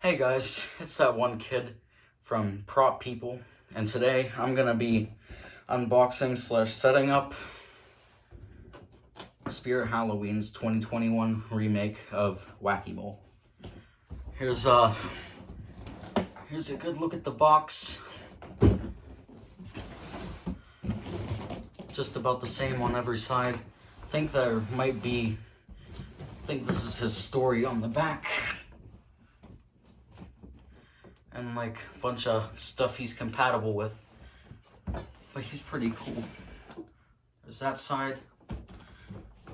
Hey guys, it's that one kid from Prop People, and today I'm gonna be unboxing / setting up Spirit Halloween's 2021 remake of Wacky Mole. Here's a good look at the box. Just about the same on every side. I think this is his story on the back. And like a bunch of stuff he's compatible with. But he's pretty cool. There's that side.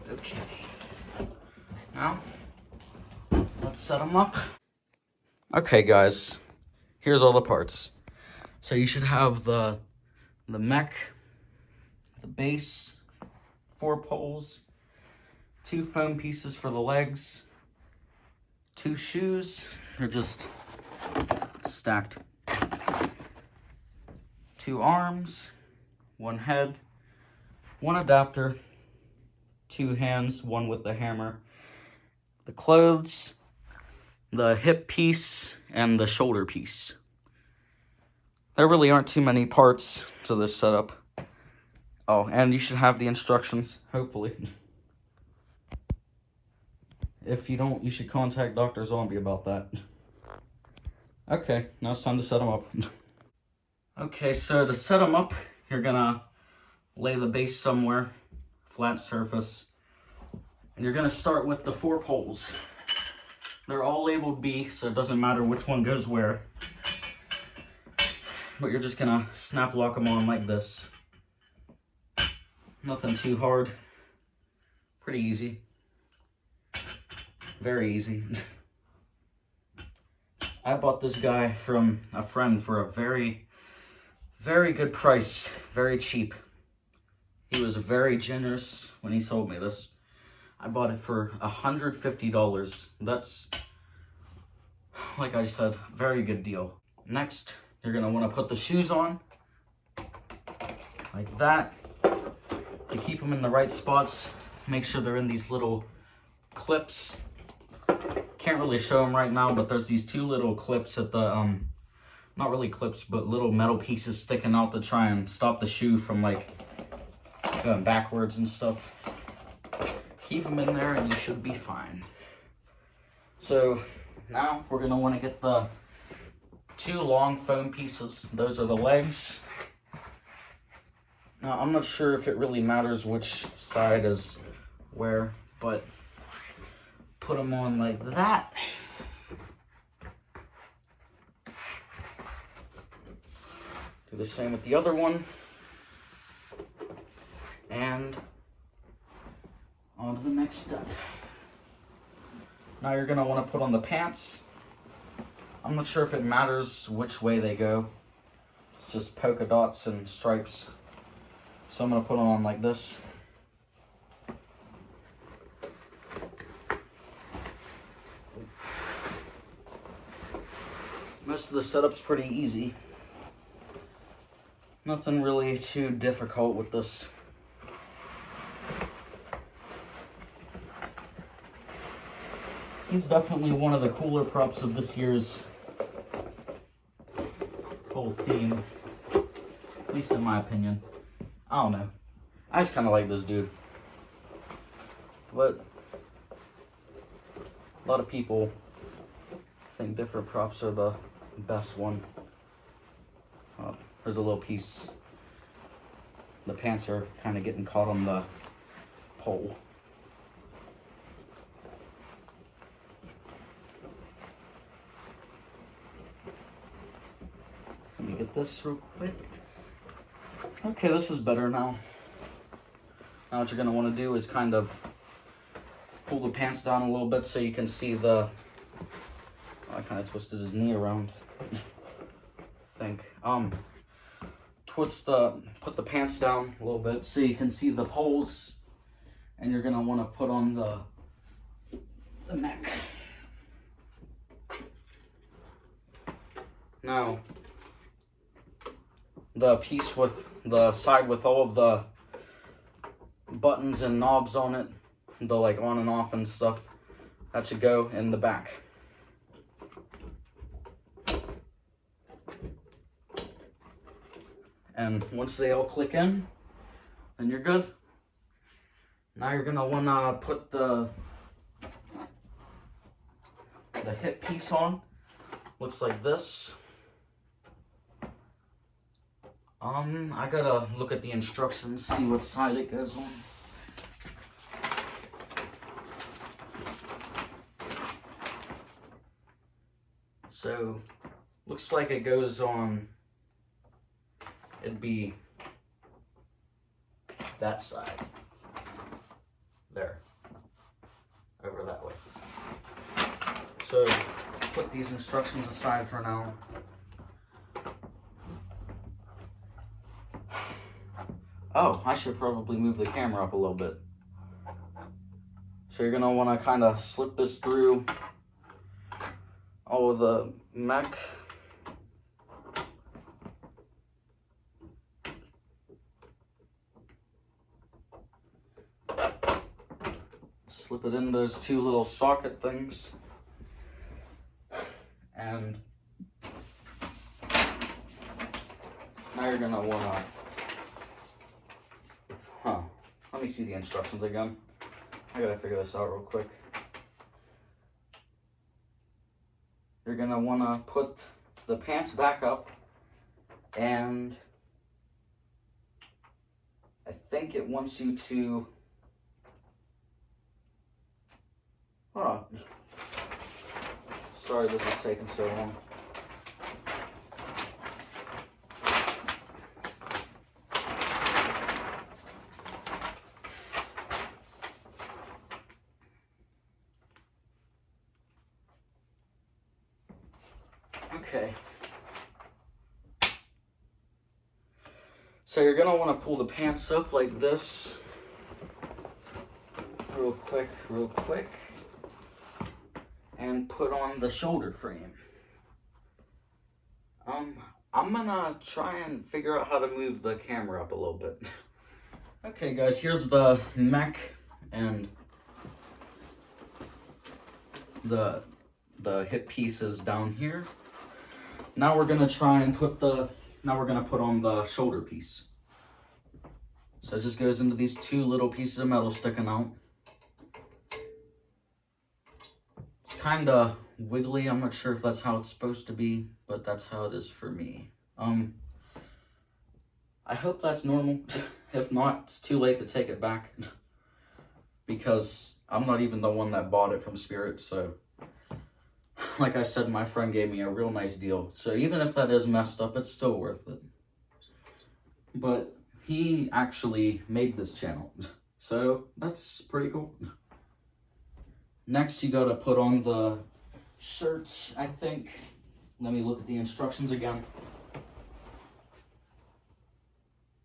Okay. Now, let's set him up. Okay guys, here's all the parts. So you should have the mech, the base, 4 poles, 2 foam pieces for the legs, 2 shoes, they're just stacked, 2 arms, 1 head, 1 adapter, 2 hands, 1 with the hammer, the clothes, the hip piece, and the shoulder piece. There really aren't too many parts to this setup. Oh, and you should have the instructions, hopefully. If you don't, you should contact Dr. Zombie about that. Okay, now it's time to set them up. Okay, so to set them up, you're gonna lay the base somewhere, flat surface, and you're gonna start with the 4 poles. They're all labeled B, so it doesn't matter which one goes where. But you're just gonna snap lock them on like this. Nothing too hard. Pretty easy. Very easy. I bought this guy from a friend for a very, very good price. Very cheap. He was very generous when he sold me this. I bought it for $150. That's, like I said, very good deal. Next, you're going to want to put the shoes on. Like that. You keep them in the right spots. Make sure they're in these little clips. Can't really show them right now, but there's these 2 little clips at the, not really clips, but little metal pieces sticking out to try and stop the shoe from like going backwards and stuff. Keep them in there and you should be fine. So now we're gonna want to get the 2 long foam pieces. Those are the legs. Now I'm not sure if it really matters which side is where, but put them on like that. Do the same with the other one. And on to the next step. Now you're going to want to put on the pants. I'm not sure if it matters which way they go. It's just polka dots and stripes. So I'm going to put them on like this. Most of the setup's pretty easy. Nothing really too difficult with this. He's definitely one of the cooler props of this year's whole theme. At least in my opinion. I don't know. I just kind of like this dude. But a lot of people think different props are the best one. There's a little piece. The pants are kind of getting caught on the pole. Let me get this real quick. Okay, this is better now. Now what you're going to want to do is kind of pull the pants down a little bit so you can see the... I kind of twisted his knee around. I think. Put the pants down a little bit so you can see the poles, and you're gonna want to put on the neck. Now, the piece with the side with all of the buttons and knobs on it, the like on and off and stuff, that should go in the back. And once they all click in, then you're good. Now you're gonna wanna put the hip piece on. Looks like this. I gotta look at the instructions, see what side it goes on. So, looks like it goes on, it'd be that side. There. Over that way. So, put these instructions aside for now. Oh, I should probably move the camera up a little bit. So you're gonna wanna kinda slip this through all of the mech. Slip it in those two little socket things. And now you're gonna wanna, let me see the instructions again. I gotta figure this out real quick. You're gonna wanna put the pants back up, and I think it wants you to, hold on. Sorry this is taking so long. Okay. So you're gonna want to pull the pants up like this. Real quick. And put on the shoulder frame. I'm gonna try and figure out how to move the camera up a little bit. Okay guys, here's the mech and the hip pieces down here. Now we're gonna try and put on the shoulder piece. So it just goes into these two little pieces of metal sticking out. It's kind of wiggly. I'm not sure if that's how it's supposed to be, but that's how it is for me. I hope that's normal. If not, it's too late to take it back. Because I'm not even the one that bought it from Spirit, so like I said, my friend gave me a real nice deal. So even if that is messed up, it's still worth it. But he actually made this channel, so that's pretty cool. Next, you gotta put on the shirts, I think. Let me look at the instructions again.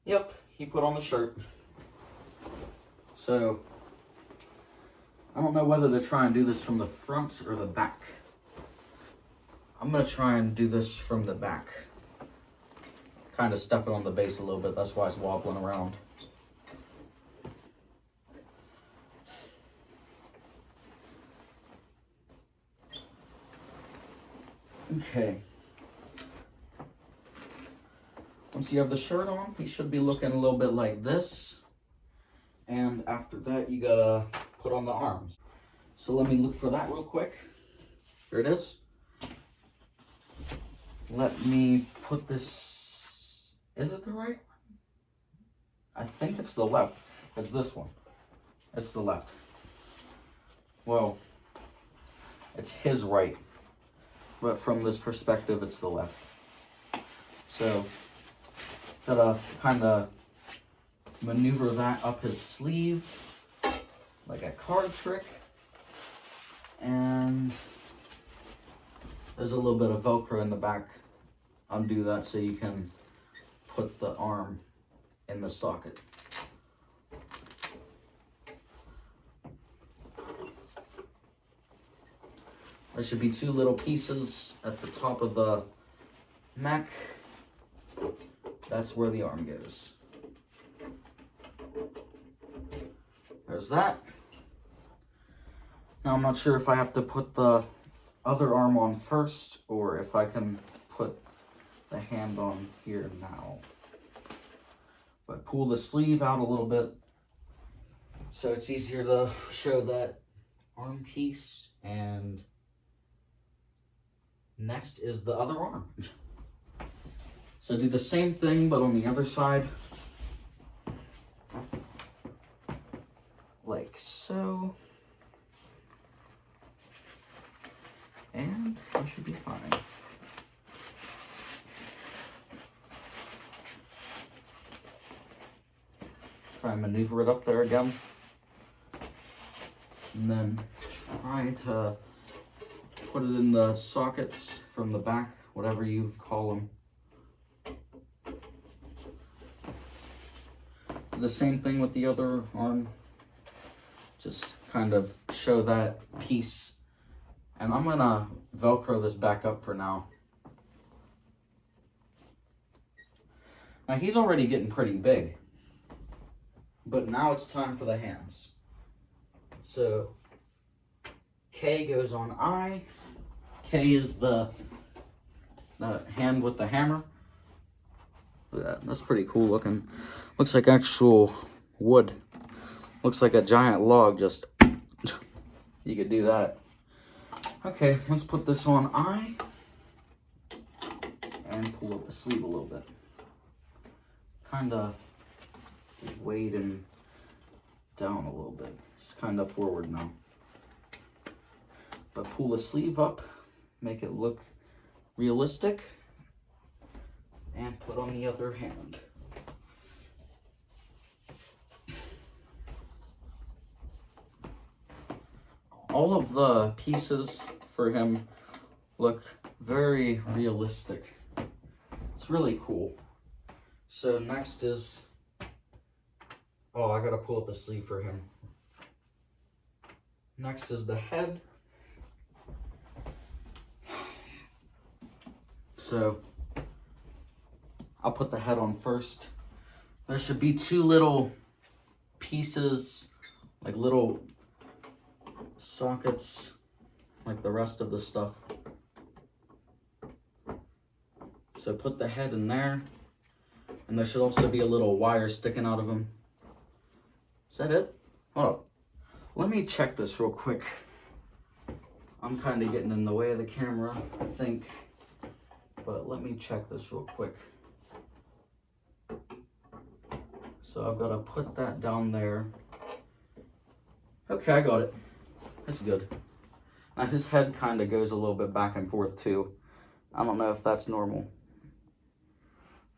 Yep, he put on the shirt. So, I don't know whether to try and do this from the front or the back. I'm gonna try and do this from the back. Kind of stepping on the base a little bit, that's why it's wobbling around. Okay. Once you have the shirt on, you should be looking a little bit like this. And after that, you gotta put on the arms. So let me look for that real quick. Here it is. Let me put this, is it the right one? I think it's the left. It's this one. It's the left. Well, it's his right. But from this perspective, it's the left. So, gotta kind of maneuver that up his sleeve like a card trick. And there's a little bit of Velcro in the back. Undo that so you can put the arm in the socket. There should be two little pieces at the top of the mech. That's where the arm goes. There's that. Now I'm not sure if I have to put the other arm on first or if I can put the hand on here now. But pull the sleeve out a little bit so it's easier to show that arm piece. And next is the other arm. So do the same thing, but on the other side. Like so. And we should be fine. Try and maneuver it up there again. And then try to put it in the sockets from the back, whatever you call them. The same thing with the other arm. Just kind of show that piece. And I'm gonna Velcro this back up for now. Now he's already getting pretty big. But now it's time for the hands. So K goes on I. K is the hand with the hammer. Look at that. That's pretty cool looking. Looks like actual wood. Looks like a giant log. Just you could do that. Okay, let's put this on I and pull up the sleeve a little bit. Kind of weight and down a little bit. It's kind of forward now. But pull the sleeve up, make it look realistic, and put on the other hand. All of the pieces for him look very realistic. It's really cool. So next is, oh, I gotta pull up the sleeve for him. Next is the head. So I'll put the head on first. There should be two little pieces, like little sockets, like the rest of the stuff. So put the head in there. And there should also be a little wire sticking out of him. Is that it? Hold up. Let me check this real quick. I'm kind of getting in the way of the camera, I think. But let me check this real quick. So I've got to put that down there. Okay, I got it. That's good. Now his head kind of goes a little bit back and forth too. I don't know if that's normal.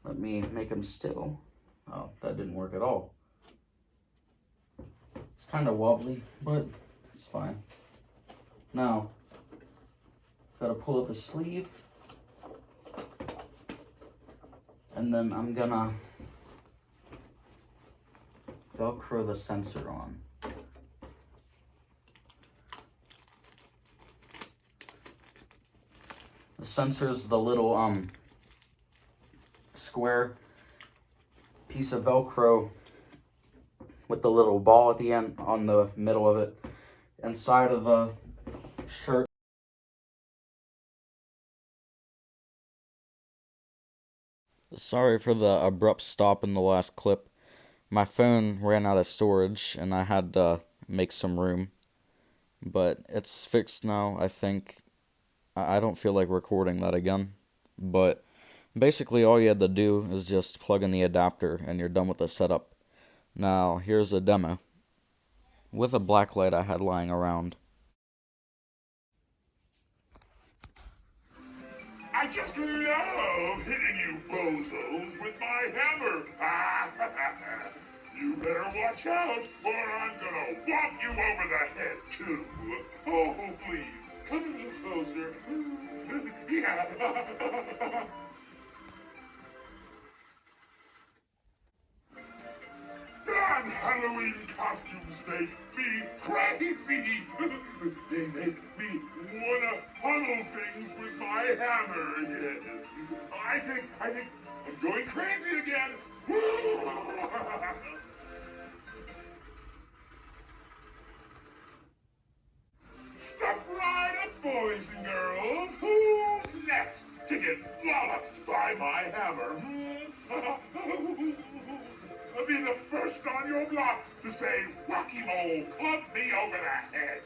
Let me make him still. Oh, that didn't work at all. It's kind of wobbly, but it's fine. Now, gotta pull up the sleeve. And then I'm gonna Velcro the sensor on. The sensor's the little square piece of Velcro with the little ball at the end on the middle of it, inside of the shirt. Sorry for the abrupt stop in the last clip. My phone ran out of storage and I had to make some room. But it's fixed now, I think. I don't feel like recording that again. But basically all you had to do is just plug in the adapter and you're done with the setup. Now, here's a demo. With a black light I had lying around. I just love hitting you bozos with my hammer. You better watch out, or I'm gonna whop you over the head, too. Oh, please, come a little closer. Yeah. Darn Halloween costumes make me crazy. They make me wanna pummel things with my hammer again. I think I'm going crazy again. Step right up, boys and girls. Who's next to get walloped by my hammer? be the first on your block to say, Wacky Mole, club me over the head.